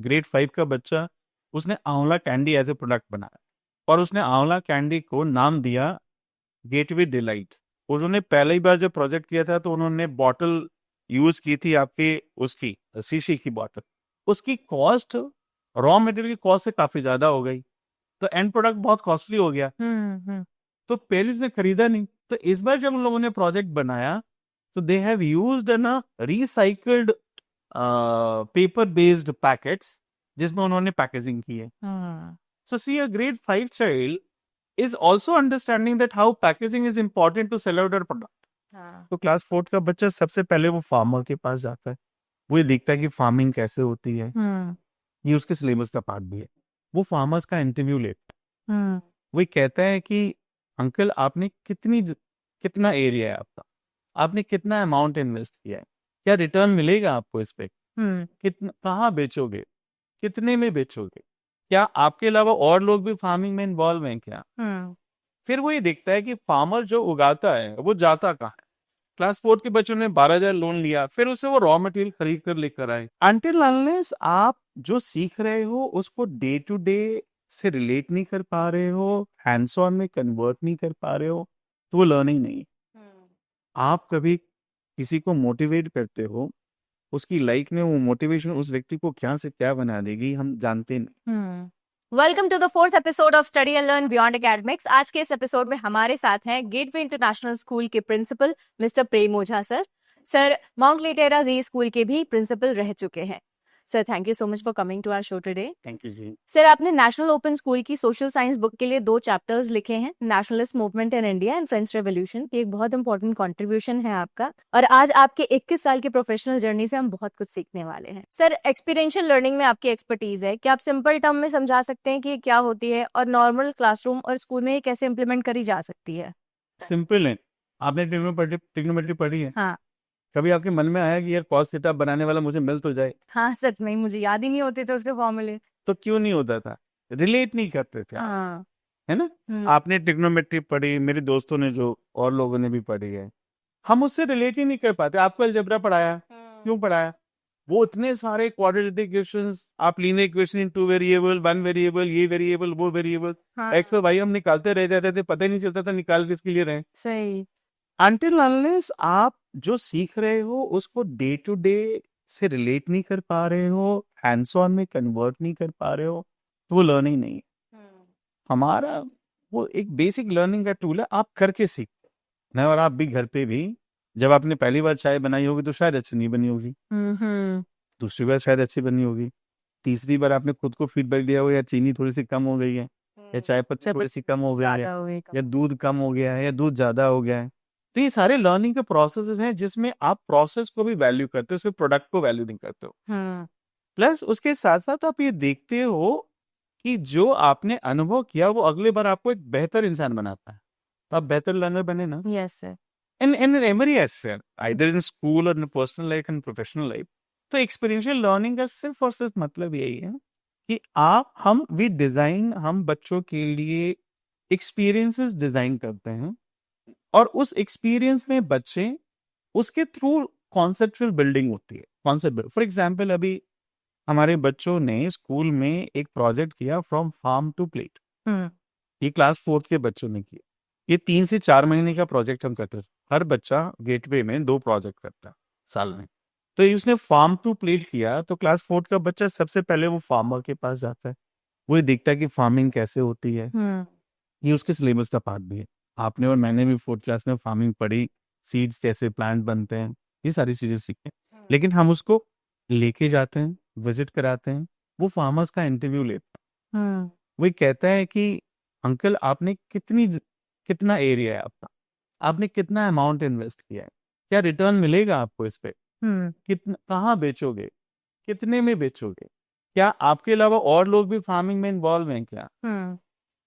Grade 5 का बच्चा, उसने आंवला कैंडी एज ए प्रोडक्ट बनाया और उसने आंवला कैंडी को नाम दिया गेटवे डिलाइट। उन्होंने पहली बार जब प्रोजेक्ट किया था तो उन्होंने बॉटल यूज की थी आपकी उसकी शीशी की बॉटल। उसकी कॉस्ट रॉ मटेरियल की कॉस्ट से काफी ज्यादा हो गई, तो एंड प्रोडक्ट बहुत कॉस्टली हो गया। तो पहले उसने खरीदा नहीं। तो इस बार जब उन लोगों ने प्रोजेक्ट बनाया तो दे हैव यूज्ड ना रिसाइकल्ड पेपर बेस्ड पैकेट्स जिसमें उन्होंने पैकेजिंग की है। So see, a grade 5 child is also understanding that how packaging is important to sell out their product. तो क्लास 4 का बच्चा सबसे पहले वो फार्मर के पास जाता है, वो ये देखता है कि फार्मिंग कैसे होती है। ये उसके सिलेबस का पार्ट भी है। वो फार्मर्स का इंटरव्यू लेता है, वो ये कहता है कि अंकल आपने कितना एरिया है आपका, आपने कितना अमाउंट इन्वेस्ट किया है, क्या रिटर्न मिलेगा आपको इस पे, कितना कहाँ बेचोगे, कितने में बेचोगे, क्या आपके अलावा और लोग भी फार्मिंग में इन्वॉल्व हैं क्या। फिर वो ये देखता है कि फार्मर जो उगाता है वो जाता कहाँ है। क्लास 4 के बच्चों ने 12,000 लोन लिया, फिर उसे वो रॉ मटेरियल खरीद कर लेकर आए। अनटिल अनलेस आप जो सीख रहे हो उसको डे टू डे से रिलेट नहीं कर पा रहे हो, हैंड्स ऑन में कन्वर्ट नहीं कर पा रहे हो, तो वो लर्निंग नहीं। आप कभी किसी को मोटिवेट करते हो, उसकी लाइफ में वो मोटिवेशन उस व्यक्ति को क्या से क्या बना देगी हम जानते नहीं। Welcome to the 4th episode of study and learn beyond academics. आज के इस एपिसोड में हमारे साथ हैं गेटवे इंटरनेशनल स्कूल के principal mister Prem Ojha sir. Sir Mount Litera Zee school के भी प्रिंसिपल रह चुके हैं। Sir thank you so much for coming to our show today. Thank you ji. Sir आपने नेशनल ओपन स्कूल की सोशल साइंस बुक के लिए 2 चैप्टर्स लिखे हैं, nationalist movement in India and French revolution. एक बहुत इंपॉर्टेंट कंट्रीब्यूशन है आपका, और आज आपके 21 साल की प्रोफेशनल जर्नी से हम बहुत कुछ सीखने वाले हैं। सर एक्सपीरियंशियल लर्निंग में आपकी एक्सपर्टीज है, क्या आप सिंपल टर्म में समझा सकते हैं कि ये क्या होती है और नॉर्मल क्लासरूम और स्कूल में ये कैसे इम्प्लीमेंट करी जा सकती है? सिंपल है। आपने ट्रिग्नोमेट्री पढ़ी है? हाँ। कभी आपके मन में आया कि यार कॉस थीटा बनाने वाला मुझे मिल तो जाए? हाँ सच में मुझे याद ही नहीं होते थे उसके फॉर्मूले। तो क्यों नहीं होता था? रिलेट नहीं करते थे आप, हाँ। है ना। आपने ट्रिग्नोमेट्री पढ़ी, मेरे दोस्तों ने जो और लोगों ने भी पढ़ी है, हम उससे रिलेट ही नहीं कर पाते। आपको अलजेब्रा पढ़ाया, क्यों पढ़ाया? वो इतने सारे क्वाड्रेटिक इक्वेशंस, आप linear equation in 2 variable, 1 variable, ये वेरिएबल, वो वेरिएबल, एक्स और वाई हम निकालते रह जाते थे, पता ही नहीं चलता था निकाल किसके लिए रहे। सही। अनटिल अनलेस आप जो सीख रहे हो उसको डे टू डे से रिलेट नहीं कर पा रहे हो, हैंड्स ऑन में कन्वर्ट नहीं कर पा रहे हो, तो वो लर्निंग नहीं है। हमारा वो एक बेसिक लर्निंग का टूल है, आप करके सीखते हैं। और आप भी घर पे भी जब आपने पहली बार चाय बनाई होगी तो शायद अच्छी नहीं बनी होगी, दूसरी बार शायद अच्छी बनी होगी, तीसरी बार आपने खुद को फीडबैक दिया होगा या चीनी थोड़ी सी कम हो गई है, या चाय पत्ती थोड़ी सी कम हो गया है, या दूध कम हो गया है, या दूध ज्यादा हो गया है। तो ये सारे लर्निंग के प्रोसेसेस हैं जिसमें आप प्रोसेस को भी वैल्यू करते हो, सिर्फ प्रोडक्ट को वैल्यू नहीं करते हो। प्लस उसके साथ साथ आप ये देखते हो कि जो आपने अनुभव किया वो अगले बार आपको एक बेहतर इंसान बनाता है, तो आप बेहतर लर्नर बने ना। Yes sir. in every aspect, either in school or in personal life and professional life. तो एक्सपीरियंशियल लर्निंग का सिर्फ और सिर्फ मतलब यही है कि हम बच्चों के लिए एक्सपीरियंसेस डिजाइन करते हैं, और उस एक्सपीरियंस में बच्चे उसके थ्रू कॉन्सेप्चुअल बिल्डिंग होती है। कॉन्सेप्ट, फॉर एग्जांपल अभी हमारे बच्चों ने स्कूल में एक प्रोजेक्ट किया फ्रॉम फार्म टू प्लेट। ये क्लास 4 के बच्चों ने किया। ये 3 से 4 महीने का प्रोजेक्ट हम करते हैं। हर बच्चा गेटवे में 2 प्रोजेक्ट करता है साल में। तो ये उसने फार्म टू प्लेट किया, तो क्लास 4 का बच्चा सबसे पहले वो फार्मर के पास जाता है, वो ये देखता है कि फार्मिंग कैसे होती है। ये उसके सिलेबस का पार्ट भी है। आपने और मैंने भी 4th क्लास में फार्मिंग पढ़ी, सीड्स कैसे प्लांट बनते हैं, ये सारी चीजें सीखे। लेकिन हम उसको लेके जाते हैं, विजिट कराते हैं, वो फार्मर्स का इंटरव्यू लेते हैं। वो कहता है कि अंकल आपने कितना एरिया है आपका, आपने कितना अमाउंट इन्वेस्ट किया है, क्या रिटर्न मिलेगा आपको इस पे, कितना कहाँ बेचोगे, कितने में बेचोगे, क्या आपके अलावा और लोग भी फार्मिंग में इन्वॉल्व हैं क्या।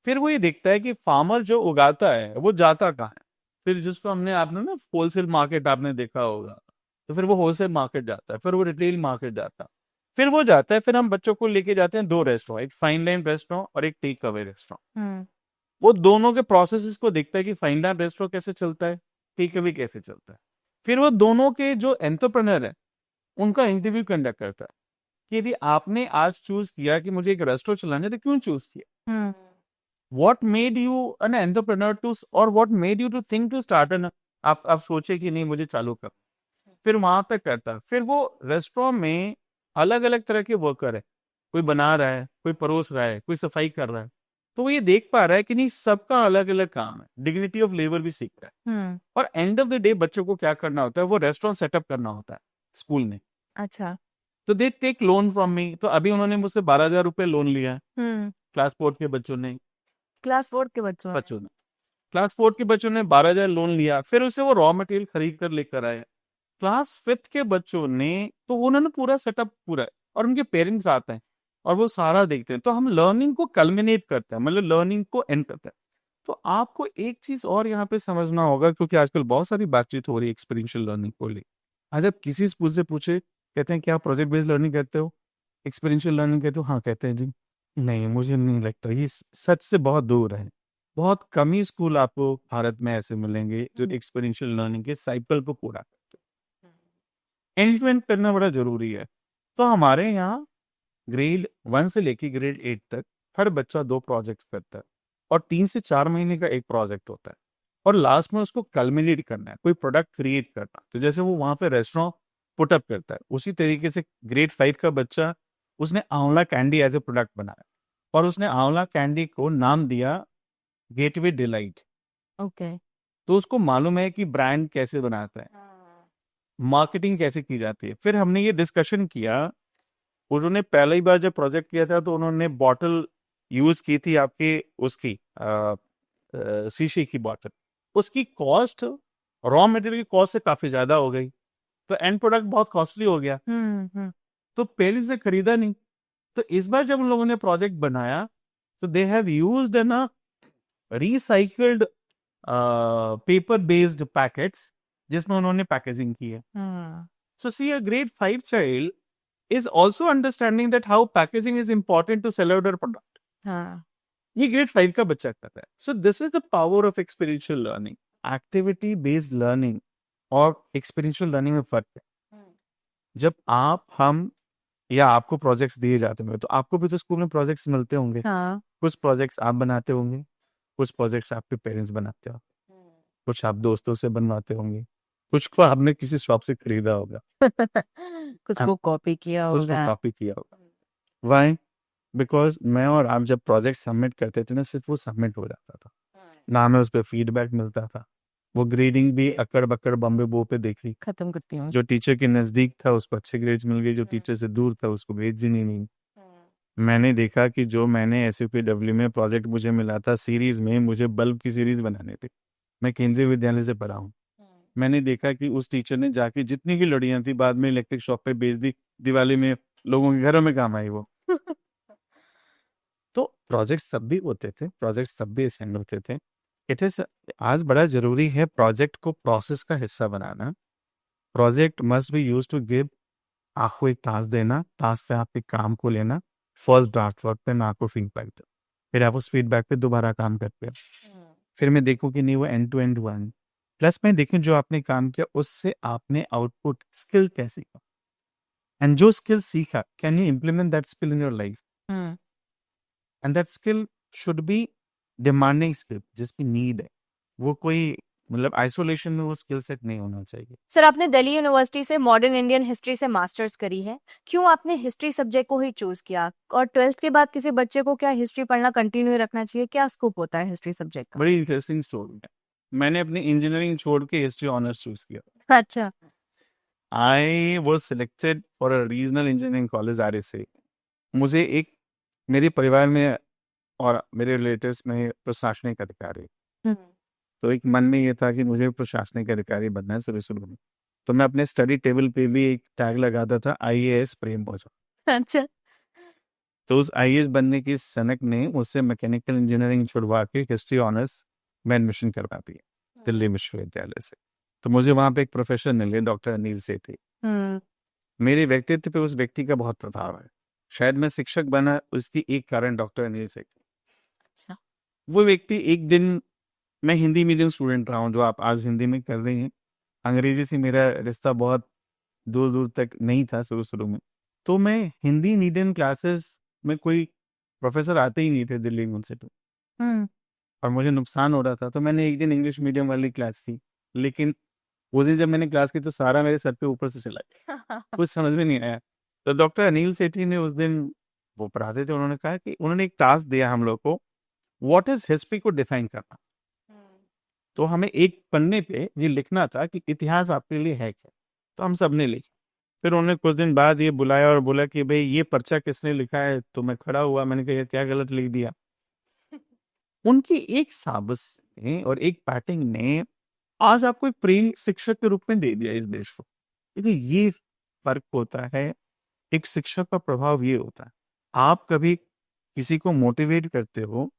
फिर वो ये देखता है कि फार्मर जो उगाता है वो जाता कहाँ है। फिर जिसको आपने ना होलसेल मार्केट आपने देखा होगा, तो फिर वो होलसेल मार्केट जाता है, फिर वो रिटेल मार्केट जाता है, फिर वो जाता है। फिर हम बच्चों को लेके जाते हैं 2 रेस्टोरेंट, एक फाइन लाइन रेस्टोरेंट और एक टेक अवे रेस्टोरेंट। वो दोनों के प्रोसेसेस को देखता है कि फाइन लाइन रेस्टोरेंट कैसे चलता है, टेक अवे कैसे चलता है। फिर वो दोनों के जो एंटरप्रेन्योर है उनका इंटरव्यू कंडक्ट करता है कि यदि आपने आज चूज किया कि मुझे एक रेस्टोरेंट चलाना है तो क्यों चूज किया, hmm what made you an entrepreneur to, और what made you to think to start an, आप सोचे कि नहीं मुझे चालू कर, फिर वहां तक करता है। फिर वो रेस्टोरेंट में अलग अलग तरह के वर्कर है, कोई बना रहा है, कोई परोस रहा है, कोई सफाई कर रहा है, तो वो ये देख पा रहा है कि नहीं सबका अलग अलग काम है, डिग्निटी ऑफ लेबर भी सीख रहा है। हम्म और एंड ऑफ द डे बच्चों को क्या करना होता है, वो रेस्टोरेंट सेटअप करना होता है स्कूल में। अच्छा तो they take loan from me, तो अभी उन्होंने मुझसे 12,000 रुपये लोन लिया है, हम्म क्लास 4 के बच्चों ने क्लास 4 के बच्चों ने बच्चों ने क्लास 4 के बच्चों ने 12,000 लोन लिया, फिर उसे वो रॉ मटेरियल खरीद कर लेकर आए। क्लास 5 के बच्चों ने, तो उन्होंने पूरा सेटअप पूरा है, और उनके पेरेंट्स आते हैं और वो सारा देखते हैं, तो हम लर्निंग को कल्मिनेट करते हैं, मतलब लर्निंग को एंड करते हैं। तो आपको एक चीज और यहाँ पे समझना होगा, क्योंकि आजकल बहुत सारी बातचीत हो रही है एक्सपीरियंशियल लर्निंग को लेकर। आज आप किसी स्कूल से पूछे, कहते हैं क्या प्रोजेक्ट बेस्ड लर्निंग कहते हो, एक्सपीरियंशियल लर्निंग कहते हो, हाँ कहते हैं जी। नहीं, मुझे नहीं लगता, ये सच से बहुत दूर है। बहुत कम ही स्कूल आपको भारत में ऐसे मिलेंगे जो एक्सपीरियंशियल लर्निंग के साइकिल को पूरा करते हैं। एंड टू एंड करना बड़ा जरूरी है। तो हमारे यहाँ ग्रेड 1 से लेके ग्रेड 8 तक हर बच्चा 2 प्रोजेक्ट्स करता है, और 3 से 4 महीने का एक प्रोजेक्ट होता है, और लास्ट में उसको कल्मिनेट करना है, कोई प्रोडक्ट क्रिएट करना। तो जैसे वो वहां पे रेस्टोरेंट पुटअप करता है, उसी तरीके से ग्रेड 5 का बच्चा, उसने आंवला कैंडी एज ए प्रोडक्ट बनाया, और उसने आंवला कैंडी को नाम दिया गेटवे डिलाइट। ओके तो उसको मालूम है कि ब्रांड कैसे बनाता है, मार्केटिंग कैसे की जाती है। फिर हमने ये डिस्कशन किया, उन्होंने पहली बार जब प्रोजेक्ट किया था तो उन्होंने बॉटल यूज की थी आपकी, उसकी शीशे की बॉटल, उसकी कॉस्ट रॉ मटेरियल की कॉस्ट से काफी ज्यादा हो गई, तो एंड प्रोडक्ट बहुत कॉस्टली हो गया, हम्म तो पेरेंट्स ने खरीदा नहीं। तो इस बार जब उन लोगों ने प्रोजेक्ट बनाया, तो they have used N recycled paper based packets, जिसमें उन्होंने पैकेजिंग की है। हम्म So see, a grade 5 child is also understanding that how packaging is important to sell out their product. हाँ ये grade 5 का बच्चा करता है। So this is the power of experiential learning. Activity based learning और experiential learning में फर्क है। जब हम या आपको प्रोजेक्ट्स दिए जाते हैं, तो आपको भी तो स्कूल में प्रोजेक्ट्स मिलते होंगे। हाँ कुछ प्रोजेक्ट्स आप बनाते होंगे, कुछ प्रोजेक्ट्स आपके पेरेंट्स बनाते हो, कुछ आप दोस्तों से बनवाते होंगे, कुछ को आपने किसी शॉप से खरीदा होगा, कुछ को कॉपी किया कुछ को होगा कॉपी किया होगा। वाई? बिकॉज मैं और आप जब प्रोजेक्ट सबमिट करते थे ना, सिर्फ वो सबमिट हो जाता था, ना हमें उस पर फीडबैक मिलता था। वो ग्रेडिंग भी अकड़ बकड़ बम्बे बो पे देखी, खत्म करती हूँ जो टीचर के नजदीक था उसको अच्छे ग्रेड्स मिल गए, जो टीचर से दूर था उसको ग्रेड्स ही नहीं। मैंने देखा कि जो मैंने SUPW में प्रोजेक्ट मुझे मिला था सीरीज में, मुझे बल्ब की सीरीज बनाने थी, मैं केंद्रीय विद्यालय से पढ़ा हूँ। मैंने देखा कि उस टीचर ने जाके जितनी की लड़ियां थी बाद में इलेक्ट्रिक शॉप पे बेच दी, दिवाली में लोगों के घरों में काम आई वो। तो प्रोजेक्ट्स तब भी होते थे, प्रोजेक्ट्स तब भी असेंबल होते थे। इट इज, आज बड़ा जरूरी है प्रोजेक्ट को प्रोसेस का हिस्सा बनाना। Project must be used to give, आपको एक टास्क देना, टास्क से आपके काम को लेना, फर्स्ट ड्राफ्ट वर्क पे मैं आपको फीडबैक दूँ, फिर आप उस फीडबैक पे दोबारा काम करते हैं, फिर मैं देखूं कि नहीं वो एंड टू एंड हुआ है, प्लस मैं देखूं जो आपने काम किया उससे आपने आउटपुट स्किल कैसे सीखा, एंड जो स्किल सीखा can you implement that skill in your life, hmm and that skill should be demanding skill जिसकी नीड है। वो कोई मतलब आइसोलेशन में वो स्किल सेट नहीं होना चाहिए। सर आपने दिल्ली यूनिवर्सिटी से मॉडर्न इंडियन हिस्ट्री से मास्टर्स करी है, क्यों आपने हिस्ट्री सब्जेक्ट को ही चूज किया? और 12th के बाद किसी बच्चे को क्या हिस्ट्री पढ़ना कंटिन्यू रखना चाहिए? क्या स्कोप होता है हिस्ट्री सब्जेक्ट का? बड़ी इंटरेस्टिंग स्टोरी है। मैंने अपनी इंजीनियरिंग छोड़ के हिस्ट्री ऑनर्स चूज किया। अच्छा I was selected for a regional engineering college RSA। मुझे एक, मेरे परिवार में और मेरे रिलेटिव्स में प्रशासनिक अधिकारी, तो एक मन में ये था कि मुझे प्रशासनिक अधिकारी बनना है शुरू में। तो मैं अपने स्टडी टेबल पे भी एक टैग लगाता था, IAS प्रेम पहुंचा। अच्छा तो उस IAS बनने की सनक ने मुझसे मैकेनिकल इंजीनियरिंग छुड़वा के हिस्ट्री ऑनर्स में एडमिशन करवा दिया दिल्ली विश्वविद्यालय से। तो मुझे वहां पे एक प्रोफेसर मिले, डॉक्टर अनिल सेठी। मेरे व्यक्तित्व पे उस व्यक्ति का बहुत प्रभाव है, शायद मैं शिक्षक बना उसकी एक कारण डॉक्टर अनिल सेठी। अच्छा वो व्यक्ति एक दिन, मैं हिंदी मीडियम स्टूडेंट रहा हूँ जो आप आज हिंदी में कर रही हैं, अंग्रेजी से मेरा रिश्ता बहुत दूर दूर तक नहीं था शुरू में। तो मैं हिंदी मीडियम क्लासेस में कोई प्रोफेसर आते ही नहीं थे दिल्ली यूनिवर्सिटी, और मुझे नुकसान हो रहा था। तो मैंने एक दिन इंग्लिश मीडियम वाली क्लास थी, लेकिन उस दिन जब मैंने क्लास की तो सारा मेरे सर पे ऊपर से चला गया, कुछ समझ में नहीं आया। तो डॉक्टर अनिल सेठी ने उस दिन, वो पढ़ाते थे, उन्होंने कहा कि उन्होंने एक टास्क दिया हम लोग को, व्हाट इज हिस्ट्री को डिफाइन करना। तो हमें एक पन्ने पे ये लिखना था कि इतिहास आपके लिए है क्या। तो हम सब ने लिखा। फिर उन्होंने कुछ दिन बाद ये बुलाया और बोला कि भाई ये पर्चा किसने लिखा है। तो मैं खड़ा हुआ, मैंने कहा ये क्या गलत लिख दिया। उनकी एक साबस ने और एक बैटिंग ने आज आपको एक प्रेम शिक्षक के रूप में दे दिया इस देश को। देखिए ये फर्क होता है, एक शिक्षक का प्रभाव ये होता है। आप कभी किसी को मोटिवेट करते हो,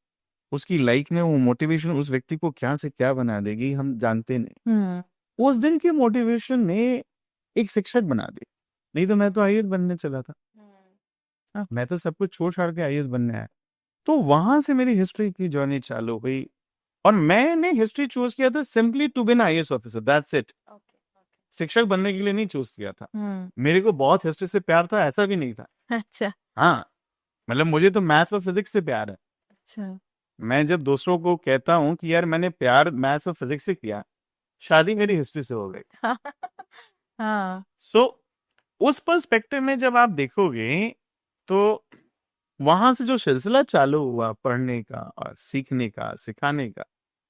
उसकी लाइफ में वो मोटिवेशन उस व्यक्ति को क्या से क्या बना देगी हम जानते नहीं। उस दिन के मोटिवेशन ने एक शिक्षक बना दी, नहीं तो मैं तो आईएएस बनने चला था। हाँ, मैं तो सब कुछ छोड़ छाड़ के आईएएस बनने आया। तो वहां से मेरी हिस्ट्री की जर्नी चालू हुई, और मैंने हिस्ट्री चूज किया था simply to be an IAS officer, that's it. शिक्षक बनने के लिए नहीं चूज किया था। मेरे को बहुत हिस्ट्री से प्यार था, ऐसा भी नहीं था। अच्छा। हाँ, मतलब मुझे तो मैथ्स और फिजिक्स से प्यार है। अच्छा। मैं जब दूसरों को कहता हूँ कि यार मैंने प्यार मैथ्स और फिजिक्स से किया, शादी मेरी हिस्ट्री से हो गई। हाँ। सो उस पर्सपेक्टिव में जब आप देखोगे तो वहां से जो सिलसिला चालू हुआ पढ़ने का और सीखने का, सिखाने का,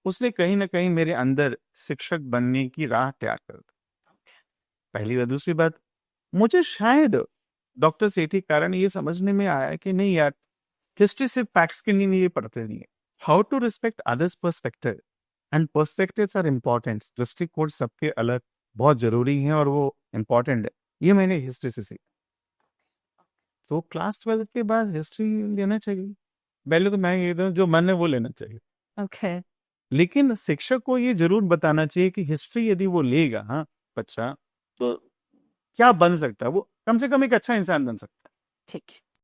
उसने कहीं ना कहीं मेरे अंदर शिक्षक बनने की राह तैयार कर दी। पहली बात। दूसरी बात, मुझे शायद डॉक्टर सेठी के कारण ये समझने में आया कि नहीं यार, हिस्ट्री सिर्फ फैक्ट्स के लिए ये पढ़ते नहीं है, how to respect others perspective, and perspectives are important. दृष्टिकोण सबके अलग बहुत जरूरी है और वो इम्पोर्टेंट है, ये मैंने हिस्ट्री से सीखा। तो क्लास 12 के बाद हिस्ट्री लेना चाहिए। पहले तो मैं ये कहता हूं, जो मन है वो लेना चाहिए। ओके। लेकिन शिक्षक को ये जरूर बताना चाहिए कि हिस्ट्री यदि वो लेगा, हाँ बच्चा, तो क्या बन सकता है, वो कम से कम एक अच्छा इंसान बन सकता है। ठीक है।